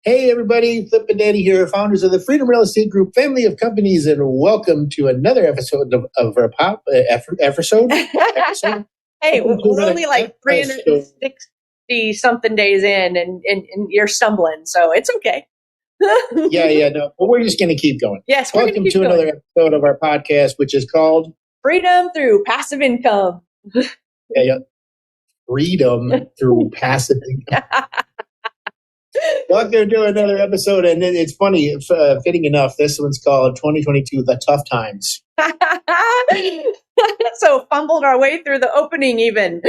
Hey everybody, Flip and Danny here, founders of the Freedom Real Estate Group family of companies, and welcome to another episode of our episode. Hey, we're only like 360 something days in, and you're stumbling, so it's okay. No, but we're just going to keep going. Yes, welcome to another episode of our podcast, which is called Freedom Through Passive Income. Freedom through passive income. Welcome to another episode, and it's funny, fitting enough, this one's called 2022, The Tough Times. So fumbled our way through the opening even.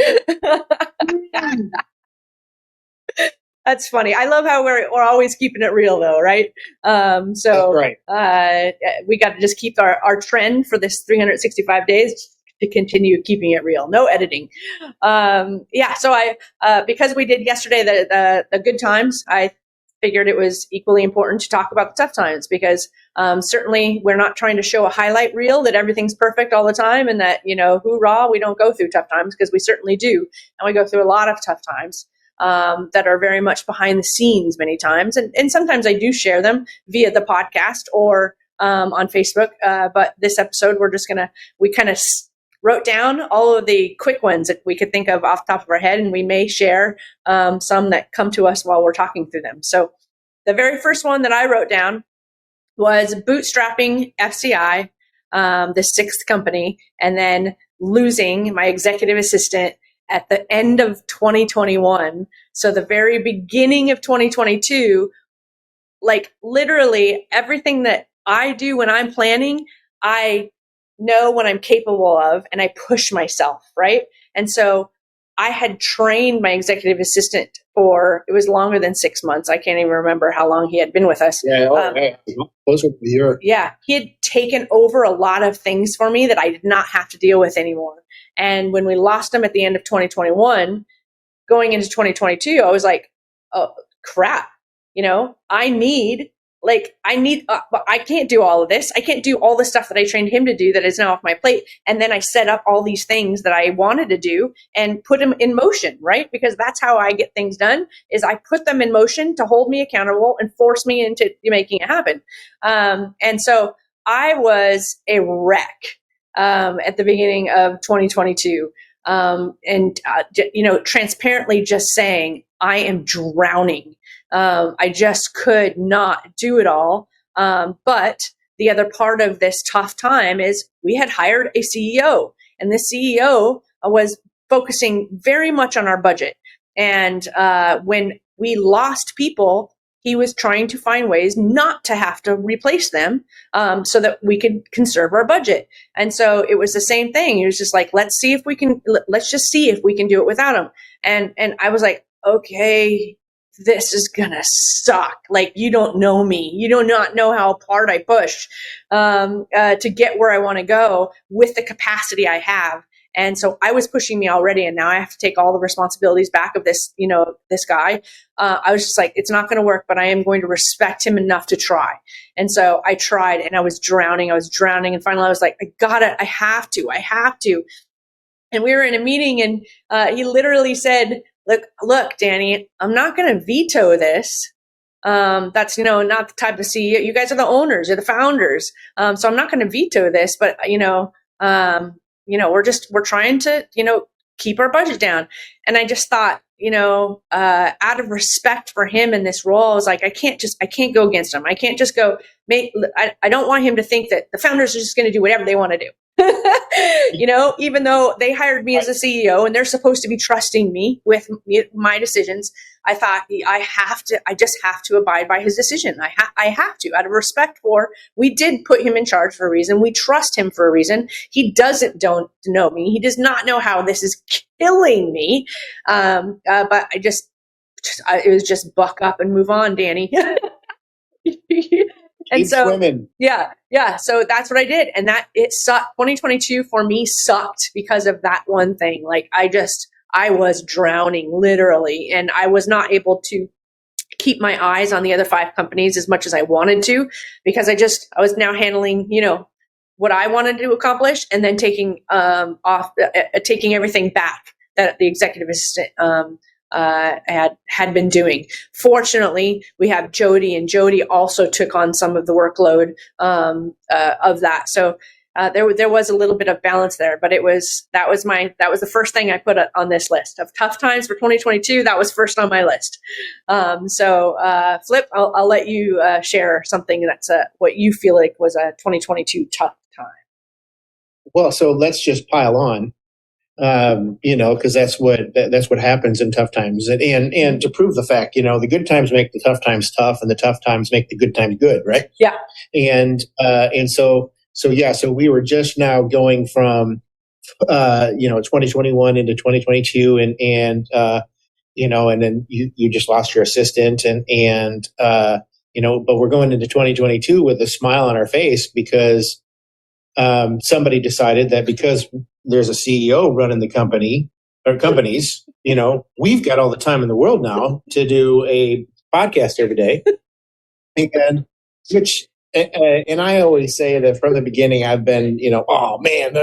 That's funny. I love how we're always keeping it real though, right? That's right. We got to just keep our trend for this 365 days to continue keeping it real. No editing. So because we did yesterday the good times, I figured it was equally important to talk about the tough times, because certainly we're not trying to show a highlight reel that everything's perfect all the time and that, hoorah, we don't go through tough times, because we certainly do. And we go through a lot of tough times that are very much behind the scenes many times. And sometimes I do share them via the podcast or on Facebook. But this episode, we kind of wrote down all of the quick ones that we could think of off the top of our head, and we may share some that come to us while we're talking through them. So the very first one that I wrote down was bootstrapping FCI, the sixth company, and then losing my executive assistant at the end of 2021. So the very beginning of 2022, like literally everything that I do when I'm planning, I know what I'm capable of, and I push myself, right? And so I had trained my executive assistant it was longer than 6 months. I can't even remember how long he had been with us. Closer to a year. Yeah, he had taken over a lot of things for me that I did not have to deal with anymore. And when we lost him at the end of 2021, going into 2022, I was like, oh, crap. I can't do all of this. I can't do all the stuff that I trained him to do that is now off my plate. And then I set up all these things that I wanted to do and put them in motion, right? Because that's how I get things done, is I put them in motion to hold me accountable and force me into making it happen. And so I was a wreck at the beginning of 2022. Transparently just saying, I am drowning. I just could not do it all. But the other part of this tough time is we had hired a CEO, and the CEO was focusing very much on our budget. And when we lost people, he was trying to find ways not to have to replace them so that we could conserve our budget. And so it was the same thing. He was just like, let's just see if we can do it without him. And I was like, okay, this is going to suck. Like, you don't know me. You do not know how hard I push to get where I want to go with the capacity I have. And so I was pushing me already, and now I have to take all the responsibilities back of this, this guy. I was just like, it's not going to work, but I am going to respect him enough to try. And so I tried, and I was drowning. And finally I was like, I have to. And we were in a meeting, and he literally said, look, Danny, I'm not going to veto this. That's, not the type of CEO. You guys are the owners, you're the founders. So I'm not going to veto this, but, we're trying to, keep our budget down. And I just thought, out of respect for him in this role, I was like, I can't go against him. I can't just go I don't want him to think that the founders are just going to do whatever they want to do. Even though they hired me as a CEO and they're supposed to be trusting me with my decisions, I thought I just have to abide by his decision. I have to, out of respect we did put him in charge for a reason. We trust him for a reason. He don't know me. He does not know how this is killing me. But it was just buck up and move on, Danny. And keep swimming. Yeah. So that's what I did. And it sucked. 2022 for me sucked because of that one thing. Like I was drowning literally, and I was not able to keep my eyes on the other 5 companies as much as I wanted to, because I was now handling, what I wanted to accomplish, and then taking everything back that the executive assistant had been doing. Fortunately, we have Jody, and Jody also took on some of the workload of that. So there was a little bit of balance there, but that was the first thing I put on this list of tough times for 2022. That was first on my list. Flip, I'll let you share something that's what you feel like was a 2022 tough time. Well, so let's just pile on, because that's what happens in tough times, and to prove the fact, the good times make the tough times tough, and the tough times make the good times good, right? Yeah. So we were just now going from 2021 into 2022, and then you just lost your assistant, but we're going into 2022 with a smile on our face because somebody decided that because there's a CEO running the company or companies, we've got all the time in the world now to do a podcast every day, and I always say that from the beginning, I've been, oh man,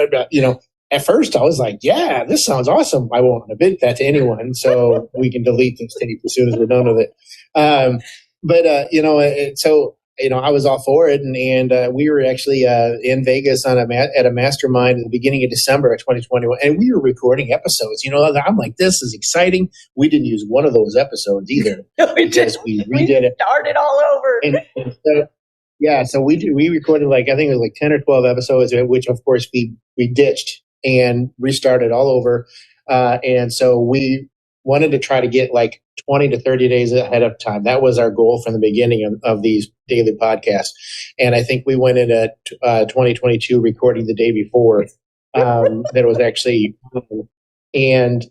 at first I was like, yeah, this sounds awesome. I won't admit that to anyone, so we can delete this tape as soon as we're done with it. I was all for it, and we were actually in Vegas at a mastermind at the beginning of December of 2021, and we were recording episodes. I'm like, this is exciting. We didn't use one of those episodes either. We redid it. Started all over. So we recorded I think it was 10 or 12 episodes, which of course we ditched and restarted all over. And so we wanted to try to get 20 to 30 days ahead of time. That was our goal from the beginning of these daily podcasts. And I think we went into 2022 recording the day before that was actually, and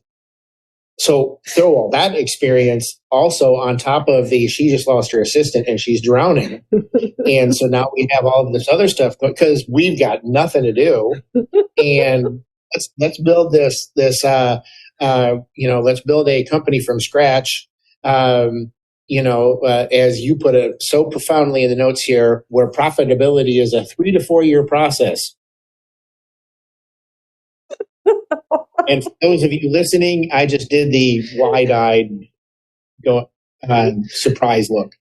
so throw all that experience also on top of she just lost her assistant and she's drowning. And so now we have all of this other stuff because we've got nothing to do. And let's build this let's build a company from scratch. As you put it so profoundly in the notes here, where profitability is a 3 to 4 year process. And for those of you listening, I just did the wide-eyed surprise look.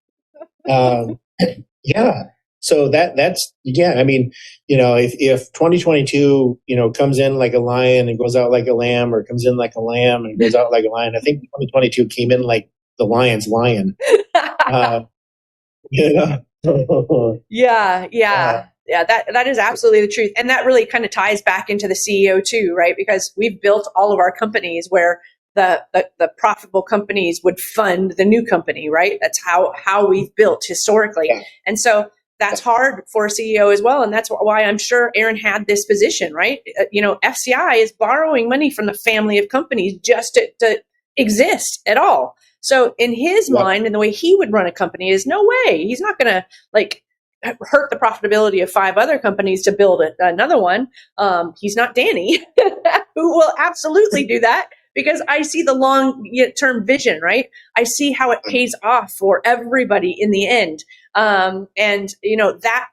Yeah. So that's, yeah, I mean, if 2022, comes in like a lion and goes out like a lamb, or comes in like a lamb and goes out like a lion, I think 2022 came in like the lion's lion. Yeah, that is absolutely the truth. And that really kind of ties back into the CEO too, right? Because we've built all of our companies where the profitable companies would fund the new company, right? That's how we've built historically. Yeah. And so that's hard for a CEO as well. And that's why I'm sure Aaron had this position, right? FCI is borrowing money from the family of companies just to exist at all. So in his mind and the way he would run a company is no way. He's not going to hurt the profitability of 5 other companies to build another one. He's not Danny, who will absolutely do that, because I see the long-term vision, right? I see how it pays off for everybody in the end. That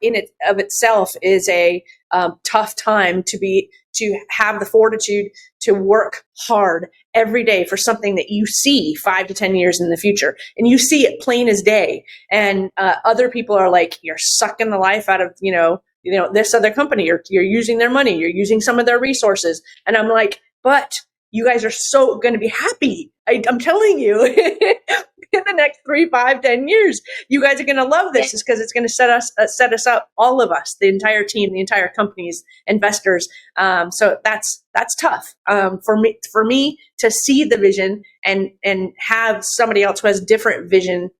in it of itself is a tough time to have the fortitude to work hard every day for something that you see 5 to 10 years in the future, and you see it plain as day. And other people are like, you're sucking the life out of this other company. You're using their money. You're using some of their resources. And I'm like, but you guys are so going to be happy. I'm telling you, in the next 3, 5, 10 years, you guys are going to love this, is because it's going to set us up, all of us, the entire team, the entire companies, investors. So that's tough for me to see the vision and have somebody else who has different vision.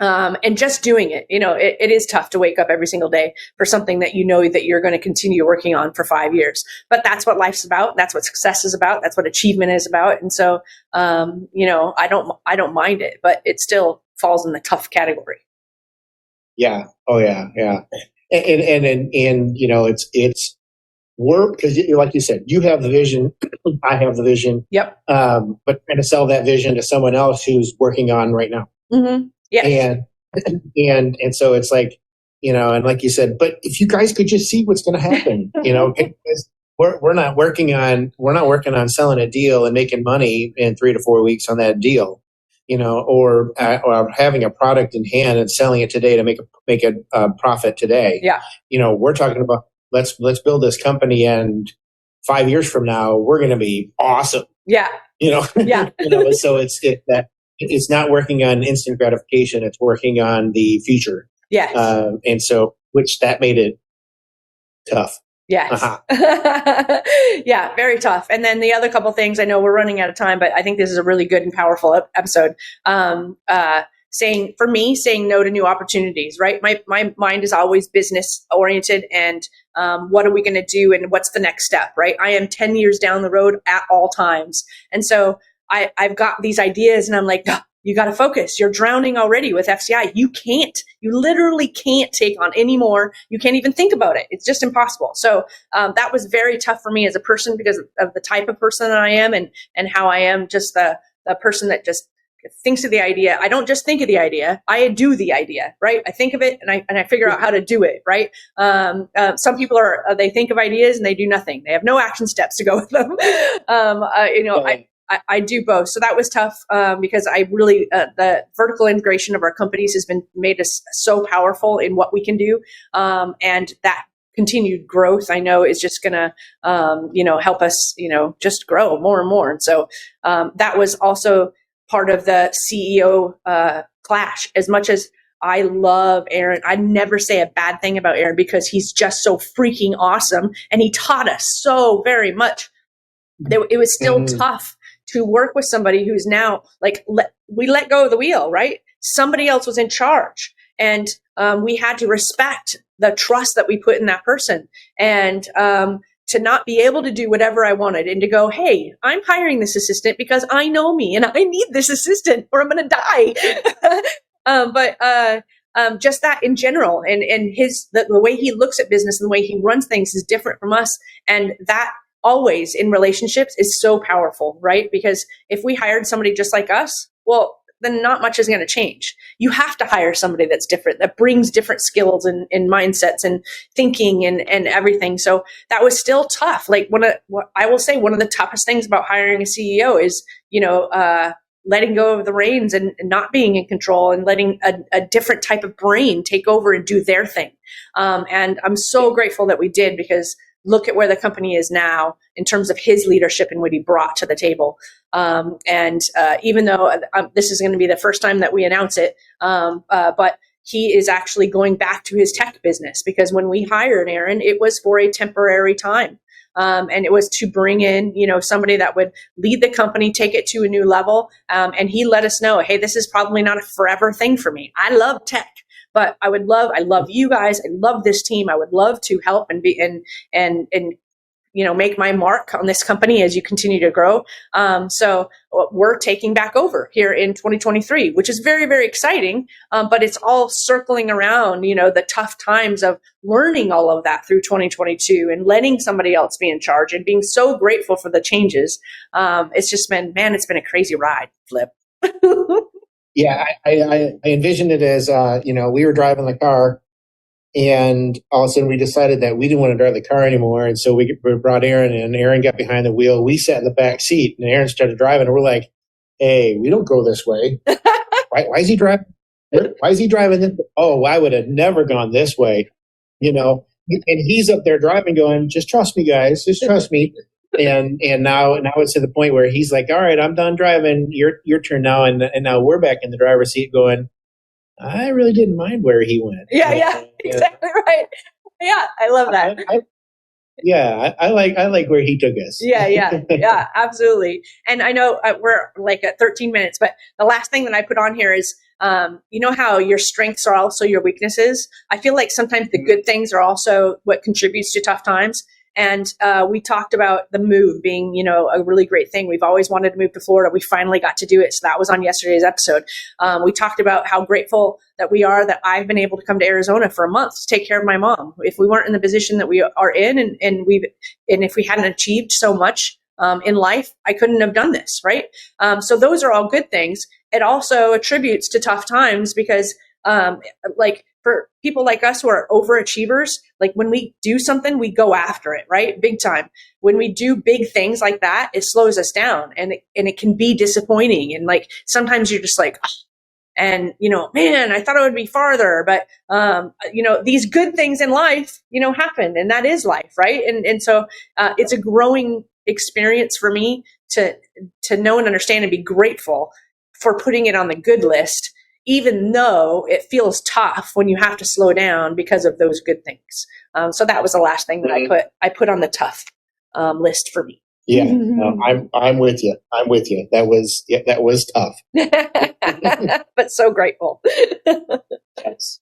And just doing it, it is tough to wake up every single day for something that that you're going to continue working on for 5 years. But that's what life's about. That's what success is about. That's what achievement is about. And so, I don't mind it, but it still falls in the tough category. Yeah. Oh yeah. Yeah. And it's work, because like you said, you have the vision. I have the vision. Yep. But trying to sell that vision to someone else who's working on right now. Mm-hmm. Yeah. And so it's like, and like you said, but if you guys could just see what's going to happen, we're not working on selling a deal and making money in 3 to 4 weeks on that deal, or having a product in hand and selling it today to make a profit today. Yeah. We're talking about let's build this company, and 5 years from now we're going to be awesome. Yeah. Yeah. So it's not working on instant gratification. It's working on the future. Yes. And so, which that made it tough. Yes. Yeah, very tough. And then the other couple things, I know we're running out of time, but I think this is a really good and powerful episode. Saying no to new opportunities, right? My mind is always business oriented, and what are we going to do, and what's the next step, right? I am 10 years down the road at all times. And so I've got these ideas, and I'm like, you got to focus. You're drowning already with FCI. You literally can't take on any more. You can't even think about it. It's just impossible. So that was very tough for me as a person because of the type of person that I am, and how I am just the person that just thinks of the idea. I don't just think of the idea. I do the idea, right? I think of it and I figure out how to do it, right? Some people they think of ideas and they do nothing. They have no action steps to go with them. I do both. So that was tough because I really, the vertical integration of our companies has made us so powerful in what we can do. And that continued growth, I know, is just going to, help us, just grow more and more. And so that was also part of the CEO clash. As much as I love Aaron, I never say a bad thing about Aaron because he's just so freaking awesome. And he taught us so very much. It was still tough to work with somebody who's now we let go of the wheel, right? Somebody else was in charge, and we had to respect the trust that we put in that person, and to not be able to do whatever I wanted, and to go, hey, I'm hiring this assistant because I know me and I need this assistant or I'm going to die. But just that in general, and the way he looks at business and the way he runs things is different from us, and that always in relationships is so powerful, right? Because if we hired somebody just like us, well, then not much is going to change. You have to hire somebody that's different, that brings different skills and mindsets and thinking and everything. So that was still tough. Like I will say one of the toughest things about hiring a CEO is, letting go of the reins and not being in control, and letting a different type of brain take over and do their thing. And I'm so grateful that we did, because look at where the company is now in terms of his leadership and what he brought to the table. Even though this is going to be the first time that we announce it, but he is actually going back to his tech business, because when we hired Aaron, it was for a temporary time. And it was to bring in, somebody that would lead the company, take it to a new level. And he let us know, hey, this is probably not a forever thing for me. I love tech. But I love you guys. I love this team. I would love to help and be and make my mark on this company as you continue to grow. So we're taking back over here in 2023, which is very, very exciting. But it's all circling around, the tough times of learning all of that through 2022 and letting somebody else be in charge and being so grateful for the changes. It's just been a crazy ride, Flip. Yeah, I envisioned it as, we were driving the car, and all of a sudden we decided that we didn't want to drive the car anymore. And so we brought Aaron in. Aaron got behind the wheel. We sat in the back seat, and Aaron started driving. And we're like, hey, we don't go this way. Why is he driving? Why is he driving this? Oh, I would have never gone this way. And he's up there driving going, just trust me, guys. Just trust me. And now it's to the point where he's like, all right, I'm done driving. Your turn now. And now we're back in the driver's seat going, I really didn't mind where he went. Yeah, exactly right. Yeah, I love that. I like where he took us. Yeah, absolutely. And I know we're like at 13 minutes, but the last thing that I put on here is, how your strengths are also your weaknesses. I feel like sometimes the good things are also what contributes to tough times. And we talked about the move being, a really great thing. We've always wanted to move to Florida. We finally got to do it. So that was on yesterday's episode. We talked about how grateful that we are that I've been able to come to Arizona for a month to take care of my mom. If we weren't in the position that we are in, and if we hadn't achieved so much in life, I couldn't have done this, right? So those are all good things. It also attributes to tough times because for people like us who are overachievers, like when we do something, we go after it, right? Big time. When we do big things like that, it slows us down, and it can be disappointing. And like, sometimes you're just like, and, man, I thought it would be farther, but, these good things in life, happen, and that is life. Right. And so, it's a growing experience for me to know and understand and be grateful for putting it on the good list, even though it feels tough when you have to slow down because of those good things. So that was the last thing that I put on the tough, list for me. Yeah, no, I'm with you. That was tough. But so grateful. Yes.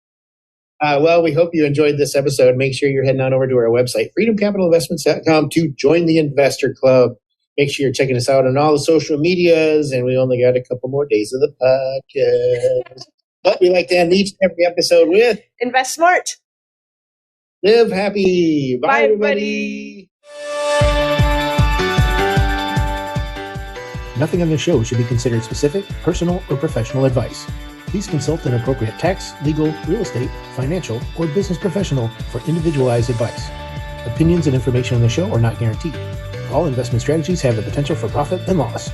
Well, we hope you enjoyed this episode. Make sure you're heading on over to our website, freedomcapitalinvestments.com, to join the Investor Club. Make sure you're checking us out on all the social medias, and we only got a couple more days of the podcast. But we like to end each and every episode with invest smart. Live happy. Bye everybody. Nothing on this show should be considered specific, personal, or professional advice. Please consult an appropriate tax, legal, real estate, financial, or business professional for individualized advice. Opinions and information on the show are not guaranteed. All investment strategies have the potential for profit and loss.